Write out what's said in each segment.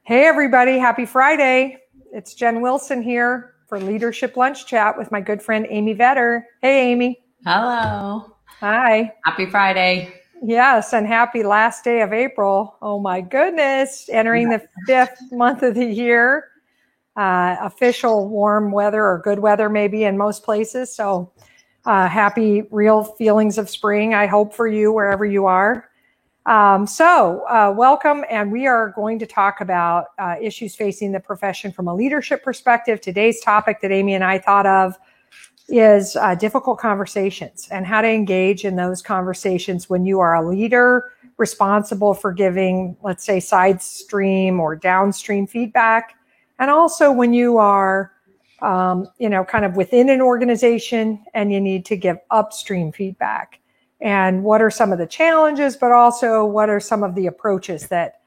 Hey, everybody. Happy Friday. It's Jen Wilson here for Leadership Lunch Chat with my good friend, Amy Vetter. Hey, Amy. Hello. Hi. Happy Friday. Yes, and happy last day of April. Oh, my goodness. Entering the fifth month of the year. Official warm weather or good weather maybe in most places. So happy, real feelings of spring, I hope, for you wherever you are. Welcome, and we are going to talk about issues facing the profession from a leadership perspective. Today's topic that Amy and I thought of is difficult conversations and how to engage in those conversations when you are a leader responsible for giving, let's say, side stream or downstream feedback, and also when you are kind of within an organization and you need to give upstream feedback. And what are some of the challenges, but also what are some of the approaches that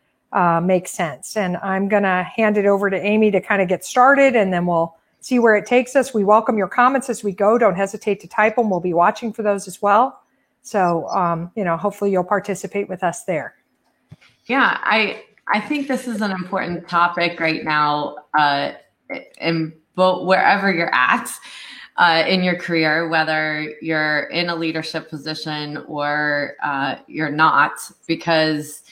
make sense? And I'm going to hand it over to Amy to kind of get started, and then we'll see where it takes us. We welcome your comments as we go. Don't hesitate to type them. We'll be watching for those as well. So, hopefully you'll participate with us there. Yeah, I think this is an important topic right now in both wherever you're at in your career, whether you're in a leadership position or you're not, because,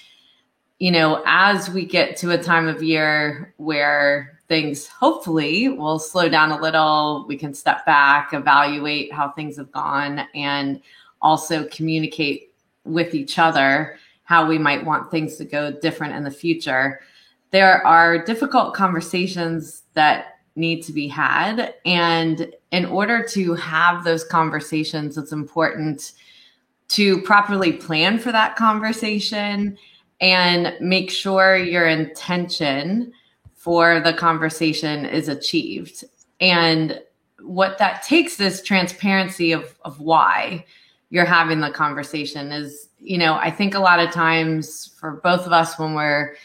as we get to a time of year where things hopefully will slow down a little, we can step back, evaluate how things have gone, and also communicate with each other how we might want things to go different in the future. There are difficult conversations that need to be had. And in order to have those conversations, it's important to properly plan for that conversation and make sure your intention for the conversation is achieved. And what that takes is transparency of why you're having the conversation. Is, I think a lot of times for both of us when we're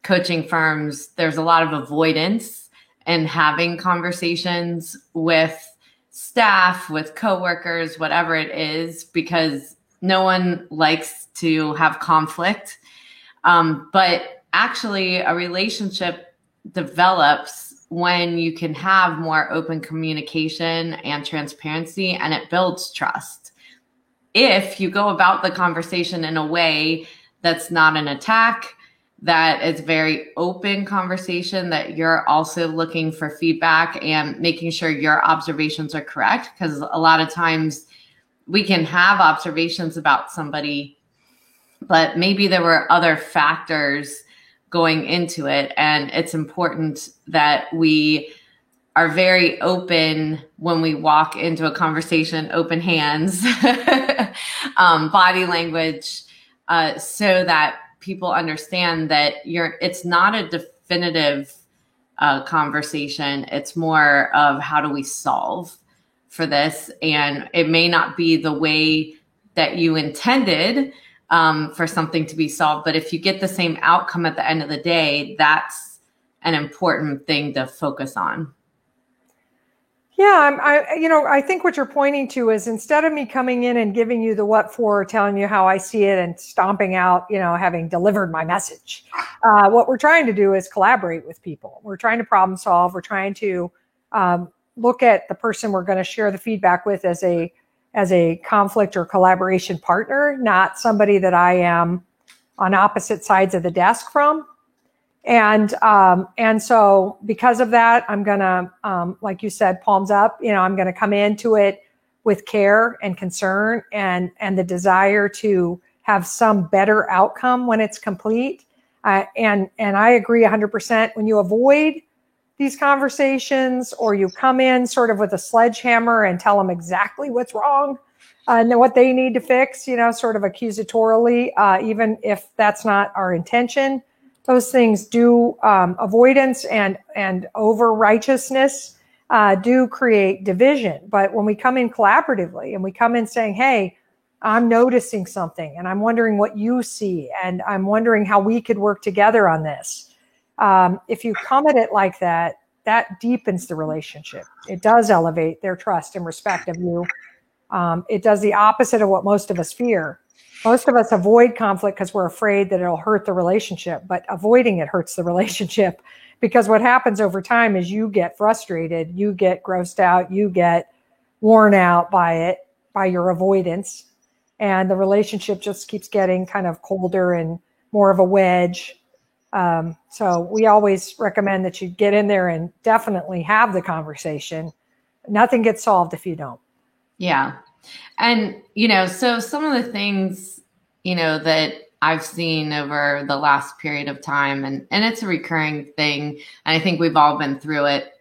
coaching firms, there's a lot of avoidance in having conversations with staff, with coworkers, whatever it is, because no one likes to have conflict. But actually a relationship develops when you can have more open communication and transparency, and it builds trust. If you go about the conversation in a way that's not an attack, that it's very open conversation, that you're also looking for feedback and making sure your observations are correct, because a lot of times we can have observations about somebody, but maybe there were other factors going into it. And it's important that we are very open when we walk into a conversation, open hands, body language, so that people understand that it's not a definitive conversation. It's more of how do we solve for this? And it may not be the way that you intended for something to be solved. But if you get the same outcome at the end of the day, that's an important thing to focus on. Yeah, I think what you're pointing to is, instead of me coming in and giving you the what for, telling you how I see it and stomping out, having delivered my message, what we're trying to do is collaborate with people. We're trying to problem solve. We're trying to look at the person we're going to share the feedback with as a conflict or collaboration partner, not somebody that I am on opposite sides of the desk from. And so because of that, I'm going to, like you said, palms up, I'm going to come into it with care and concern and the desire to have some better outcome when it's complete. And I agree 100%. When you avoid these conversations, or you come in sort of with a sledgehammer and tell them exactly what's wrong and what they need to fix, sort of accusatorily, even if that's not our intention, those things do, avoidance and over righteousness do create division. But when we come in collaboratively and we come in saying, hey, I'm noticing something and I'm wondering what you see, and I'm wondering how we could work together on this. If you come at it like that, that deepens the relationship. It does elevate their trust and respect of you. It does the opposite of what most of us fear, Most of us avoid conflict because we're afraid that it'll hurt the relationship, but avoiding it hurts the relationship, because what happens over time is you get frustrated, you get grossed out, you get worn out by it, by your avoidance, and the relationship just keeps getting kind of colder and more of a wedge. So we always recommend that you get in there and definitely have the conversation. Nothing gets solved if you don't. Yeah. And, so some of the things, that I've seen over the last period of time, and it's a recurring thing, and I think we've all been through it,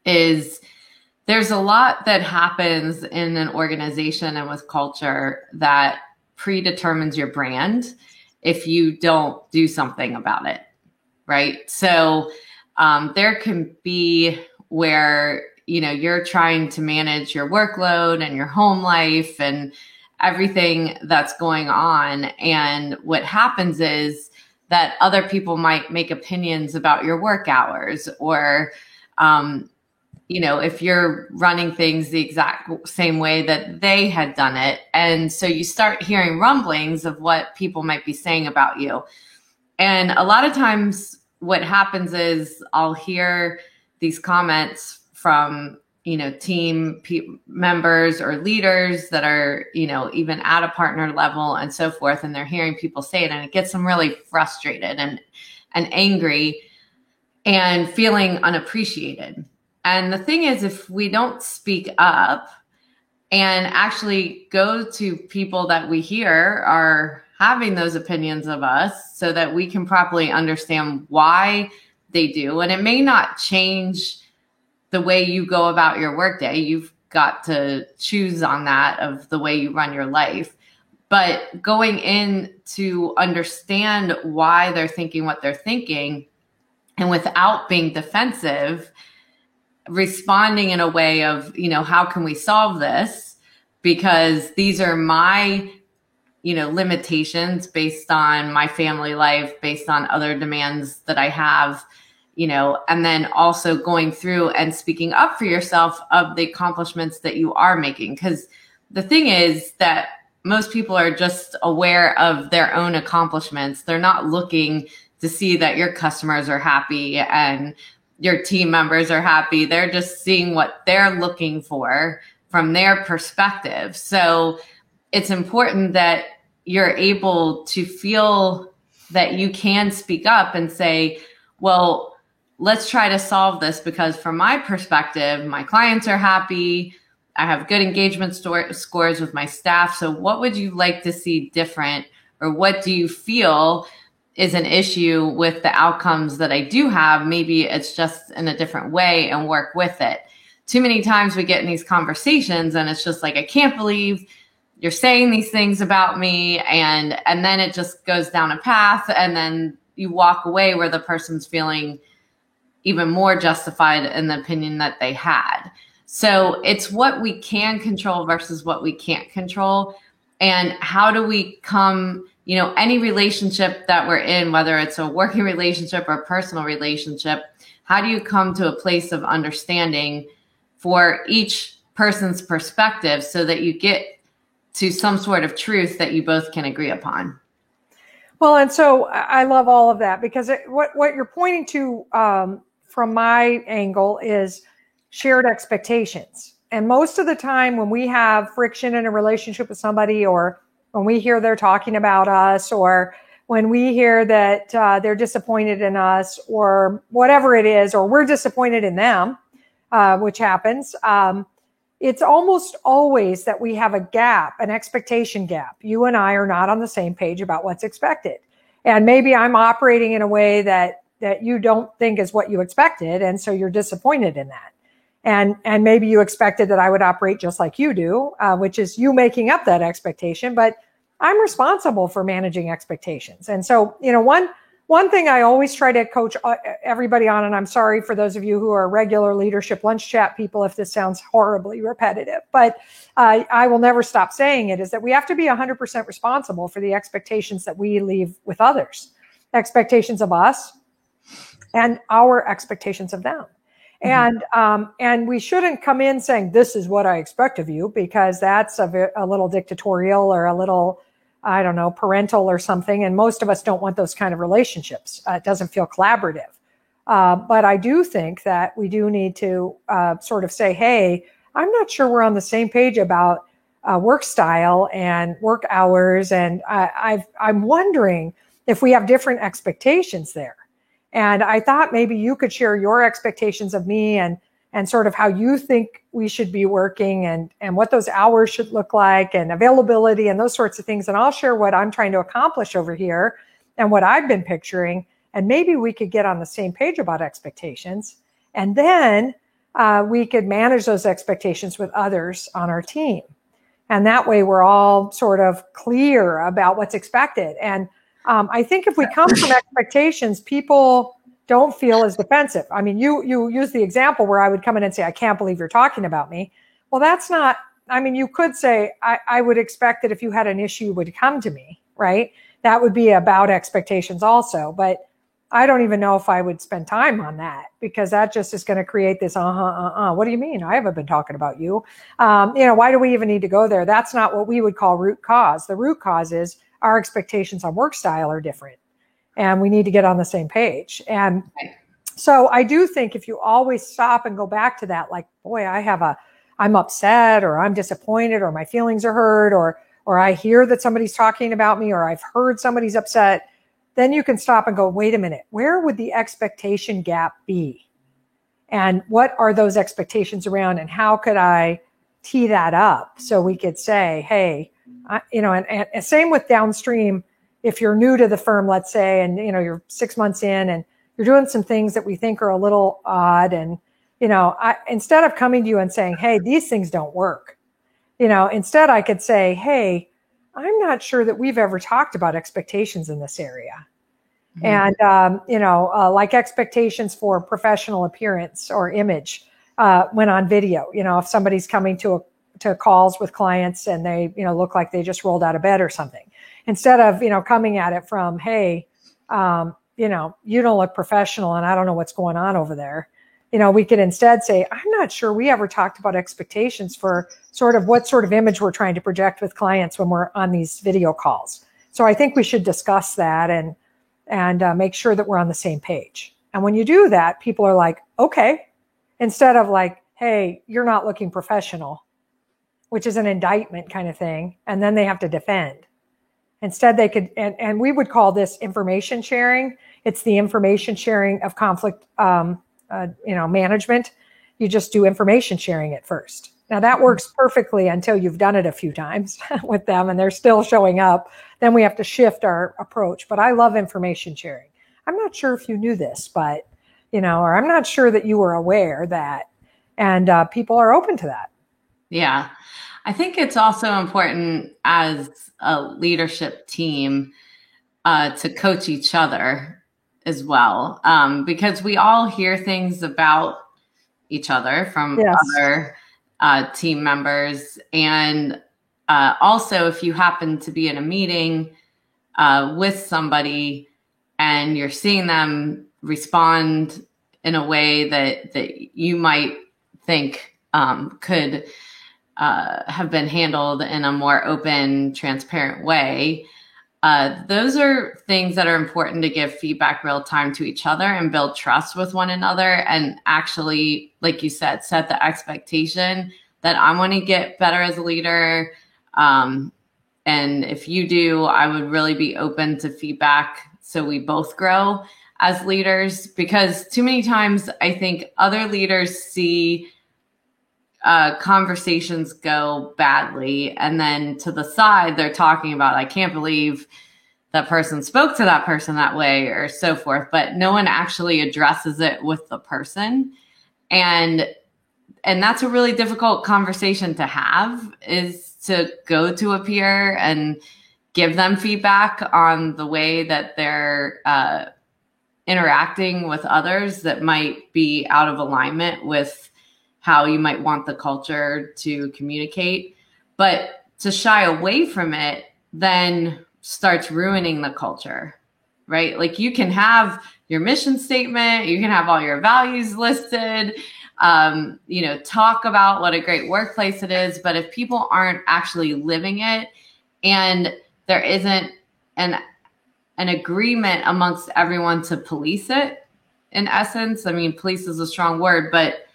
is there's a lot that happens in an organization and with culture that predetermines your brand if you don't do something about it, right? So there can be where, you're trying to manage your workload and your home life and everything that's going on. And what happens is that other people might make opinions about your work hours, or, if you're running things the exact same way that they had done it. And so you start hearing rumblings of what people might be saying about you. And a lot of times what happens is I'll hear these comments from, team members or leaders that are, even at a partner level and so forth. And they're hearing people say it, and it gets them really frustrated and angry and feeling unappreciated. And the thing is, if we don't speak up and actually go to people that we hear are having those opinions of us so that we can properly understand why they do, and it may not change the way you go about your workday. You've got to choose on that of the way you run your life. But going in to understand why they're thinking what they're thinking, and without being defensive, responding in a way of, how can we solve this? Because these are my, limitations based on my family life, based on other demands that I have, and then also going through and speaking up for yourself of the accomplishments that you are making. Because the thing is that most people are just aware of their own accomplishments. They're not looking to see that your customers are happy and your team members are happy. They're just seeing what they're looking for from their perspective. So it's important that you're able to feel that you can speak up and say, well, let's try to solve this, because from my perspective, my clients are happy. I have good engagement scores with my staff. So what would you like to see different? Or what do you feel is an issue with the outcomes that I do have? Maybe it's just in a different way, and work with it. Too many times we get in these conversations and it's just like, I can't believe you're saying these things about me. And then it just goes down a path, and then you walk away where the person's feeling even more justified in the opinion that they had. So it's what we can control versus what we can't control. And how do we come, any relationship that we're in, whether it's a working relationship or a personal relationship, how do you come to a place of understanding for each person's perspective so that you get to some sort of truth that you both can agree upon? Well, and so I love all of that, because what you're pointing to from my angle is shared expectations. And most of the time when we have friction in a relationship with somebody, or when we hear they're talking about us, or when we hear that they're disappointed in us, or whatever it is, or we're disappointed in them, which happens, it's almost always that we have a gap, an expectation gap. You and I are not on the same page about what's expected. And maybe I'm operating in a way that you don't think is what you expected. And so you're disappointed in that. And maybe you expected that I would operate just like you do, which is you making up that expectation, but I'm responsible for managing expectations. And so, one thing I always try to coach everybody on, and I'm sorry for those of you who are regular Leadership Lunch Chat people if this sounds horribly repetitive, but I will never stop saying it, is that we have to be 100% responsible for the expectations that we leave with others, expectations of us and our expectations of them. And we shouldn't come in saying, this is what I expect of you, because that's a little dictatorial or a little I don't know, parental or something. And most of us don't want those kind of relationships. It doesn't feel collaborative. But I do think that we do need to sort of say, hey, I'm not sure we're on the same page about work style and work hours. And I'm wondering if we have different expectations there. And I thought maybe you could share your expectations of me and sort of how you think we should be working and what those hours should look like and availability and those sorts of things. And I'll share what I'm trying to accomplish over here and what I've been picturing. And maybe we could get on the same page about expectations. And then we could manage those expectations with others on our team. And that way we're all sort of clear about what's expected. And I think if we come from expectations, people don't feel as defensive. I mean, you use the example where I would come in and say, I can't believe you're talking about me. Well, that's not, I mean, you could say, I would expect that if you had an issue, you would come to me, right? That would be about expectations also. But I don't even know if I would spend time on that because that just is going to create this, what do you mean? I haven't been talking about you. Why do we even need to go there? That's not what we would call root cause. The root cause is our expectations on work style are different. And we need to get on the same page. And so I do think if you always stop and go back to that, like, boy, I'm upset or I'm disappointed or my feelings are hurt or I hear that somebody's talking about me or I've heard somebody's upset, then you can stop and go, wait a minute, where would the expectation gap be? And what are those expectations around? And how could I tee that up so we could say, hey, and same with downstream. If you're new to the firm, let's say, and, you're 6 months in and you're doing some things that we think are a little odd. And, instead of coming to you and saying, hey, these things don't work, instead I could say, hey, I'm not sure that we've ever talked about expectations in this area. Mm-hmm. And, like expectations for professional appearance or image when on video, if somebody's coming to calls with clients and they, look like they just rolled out of bed or something. Instead of, coming at it from, hey, you don't look professional and I don't know what's going on over there. We could instead say, I'm not sure we ever talked about expectations for sort of what sort of image we're trying to project with clients when we're on these video calls. So I think we should discuss that and make sure that we're on the same page. And when you do that, people are like, okay, instead of like, hey, you're not looking professional, which is an indictment kind of thing. And then they have to defend. Instead, they could, and we would call this information sharing. It's the information sharing of conflict, management. You just do information sharing at first. Now that works perfectly until you've done it a few times with them and they're still showing up. Then we have to shift our approach. But I love information sharing. I'm not sure if you knew this, but, or I'm not sure that you were aware that, and people are open to that. Yeah. I think it's also important as a leadership team to coach each other as well, because we all hear things about each other from other team members. And also, if you happen to be in a meeting with somebody and you're seeing them respond in a way that you might think could have been handled in a more open, transparent way. Those are things that are important to give feedback real time to each other and build trust with one another. And actually, like you said, set the expectation that I want to get better as a leader. And if you do, I would really be open to feedback so we both grow as leaders, because too many times I think other leaders see conversations go badly. And then to the side, they're talking about, I can't believe that person spoke to that person that way or so forth. But no one actually addresses it with the person. And that's a really difficult conversation to have, is to go to a peer and give them feedback on the way that they're interacting with others that might be out of alignment with how you might want the culture to communicate. But to shy away from it then starts ruining the culture, right? Like you can have your mission statement, you can have all your values listed, talk about what a great workplace it is. But if people aren't actually living it and there isn't an agreement amongst everyone to police it, in essence. I mean, police is a strong word, but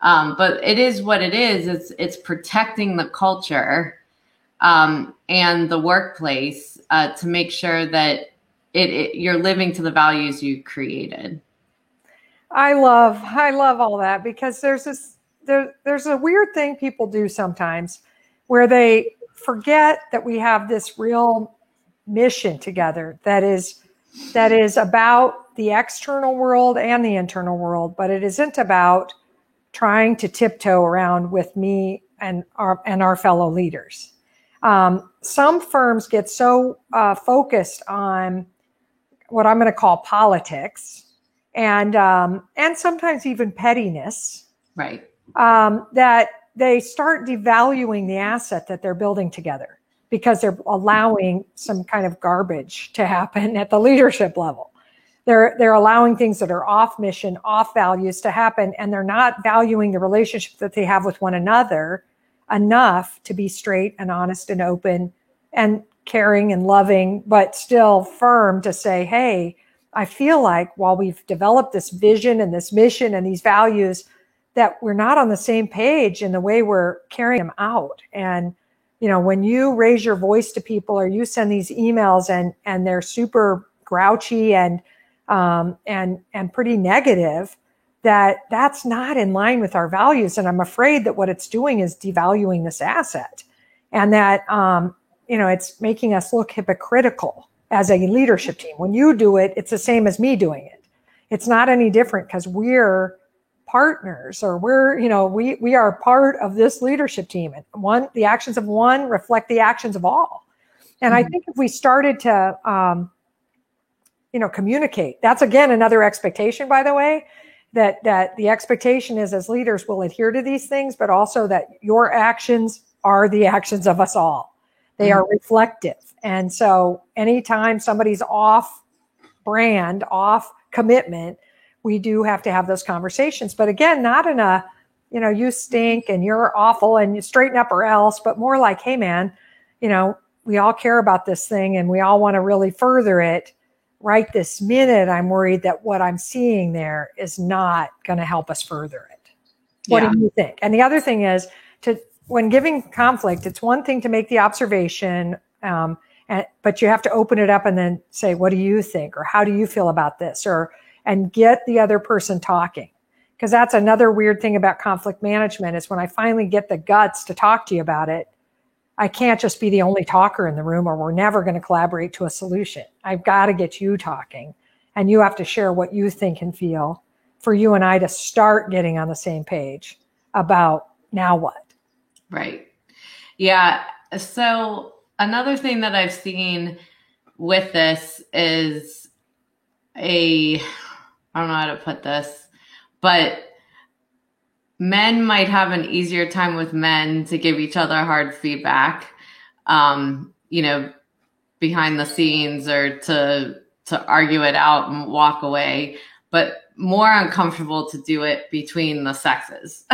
it is what it is. It's protecting the culture and the workplace to make sure that you're living to the values you created. I love all that, because there's a weird thing people do sometimes where they forget that we have this real mission together that is about the external world and the internal world, but it isn't about trying to tiptoe around with me and our fellow leaders. Some firms get so focused on what I'm going to call politics and sometimes even pettiness, right? That they start devaluing the asset that they're building together, because they're allowing some kind of garbage to happen at the leadership level. They're allowing things that are off mission, off values to happen, and they're not valuing the relationship that they have with one another enough to be straight and honest and open and caring and loving, but still firm to say, hey, I feel like while we've developed this vision and this mission and these values, that we're not on the same page in the way we're carrying them out. And, you know, when you raise your voice to people or you send these emails and they're super grouchy and pretty negative, that's not in line with our values. And I'm afraid that what it's doing is devaluing this asset, and that, it's making us look hypocritical as a leadership team. When you do it, it's the same as me doing it. It's not any different, because we're partners, or we are part of this leadership team. And the actions of one reflect the actions of all. And I think if we started to, communicate, that's again another expectation, by the way, that the expectation is, as leaders, we'll adhere to these things, but also that your actions are the actions of us all. They are reflective. And so anytime somebody's off brand, off commitment, we do have to have those conversations. But again, not in a, you stink and you're awful and you straighten up or else, but more like, hey man, we all care about this thing and we all want to really further it. Right this minute, I'm worried that what I'm seeing there is not going to help us further it. What do you think? And the other thing is, when giving conflict, it's one thing to make the observation, but you have to open it up and then say, what do you think? Or how do you feel about this? And get the other person talking. Because that's another weird thing about conflict management, is when I finally get the guts to talk to you about it, I can't just be the only talker in the room, or we're never going to collaborate to a solution. I've got to get you talking, and you have to share what you think and feel for you and I to start getting on the same page about now what. Right. Yeah. So another thing that I've seen with this is I don't know how to put this, but men might have an easier time with men to give each other hard feedback, behind the scenes, or to argue it out and walk away, but more uncomfortable to do it between the sexes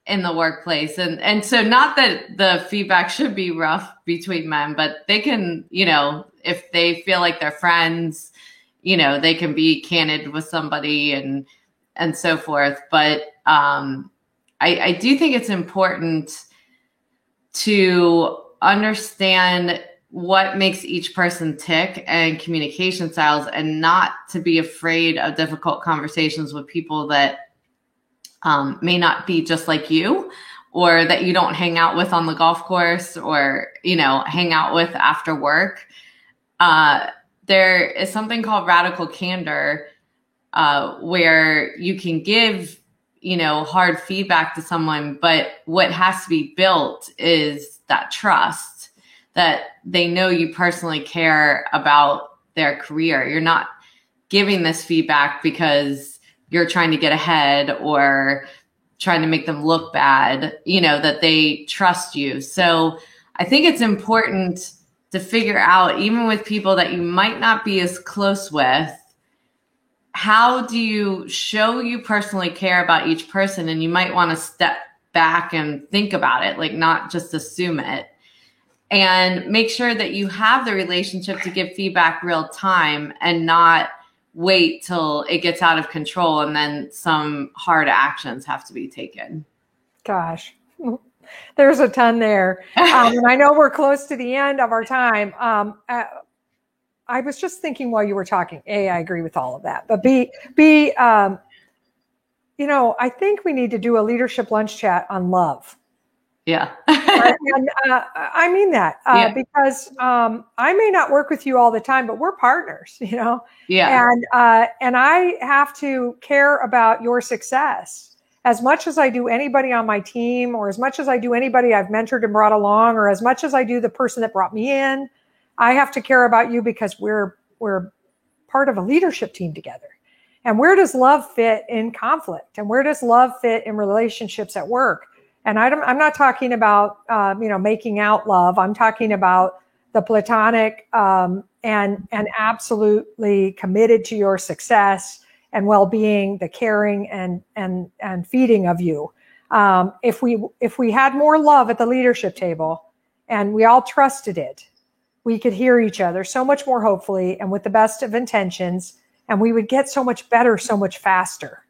in the workplace. And so not that the feedback should be rough between men, but they can, if they feel like they're friends, they can be candid with somebody and so forth. But I do think it's important to understand what makes each person tick and communication styles, and not to be afraid of difficult conversations with people that may not be just like you, or that you don't hang out with on the golf course, or, hang out with after work. There is something called radical candor, where you can give, hard feedback to someone, but what has to be built is that trust, that they know you personally care about their career. You're not giving this feedback because you're trying to get ahead or trying to make them look bad, that they trust you. So I think it's important to figure out, even with people that you might not be as close with, how do you show you personally care about each person? And you might want to step back and think about it, like not just assume it. and make sure that you have the relationship to give feedback real time and not wait till it gets out of control and then some hard actions have to be taken. Gosh, there's a ton there. And I know we're close to the end of our time. I was just thinking while you were talking, A, I agree with all of that, but B, I think we need to do a leadership lunch chat on love. Yeah. And I mean that because I may not work with you all the time, but we're partners, Yeah. And I have to care about your success as much as I do anybody on my team, or as much as I do anybody I've mentored and brought along, or as much as I do the person that brought me in. I have to care about you because we're part of a leadership team together. And where does love fit in conflict? And where does love fit in relationships at work? And I'm not talking about, making out love. I'm talking about the platonic and absolutely committed to your success and well-being, the caring and feeding of you. If we had more love at the leadership table and we all trusted it, we could hear each other so much more hopefully and with the best of intentions, and we would get so much better, so much faster.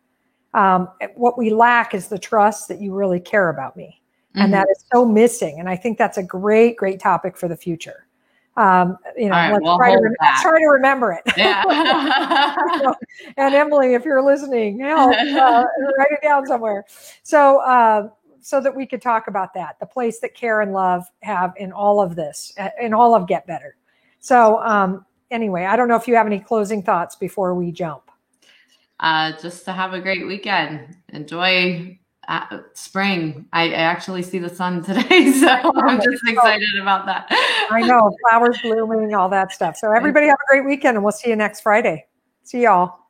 What we lack is the trust that you really care about me. Mm-hmm. And that is so missing. And I think that's a great, great topic for the future. Let's try to remember it. Yeah. And Emily, if you're listening, help, write it down somewhere. So that we could talk about that, the place that care and love have in all of this, in all of Get Better. So anyway, I don't know if you have any closing thoughts before we jump. Just to have a great weekend. Enjoy spring. I actually see the sun today, so I'm just excited about that. I know, flowers blooming, all that stuff. So everybody have a great weekend, and we'll see you next Friday. See y'all.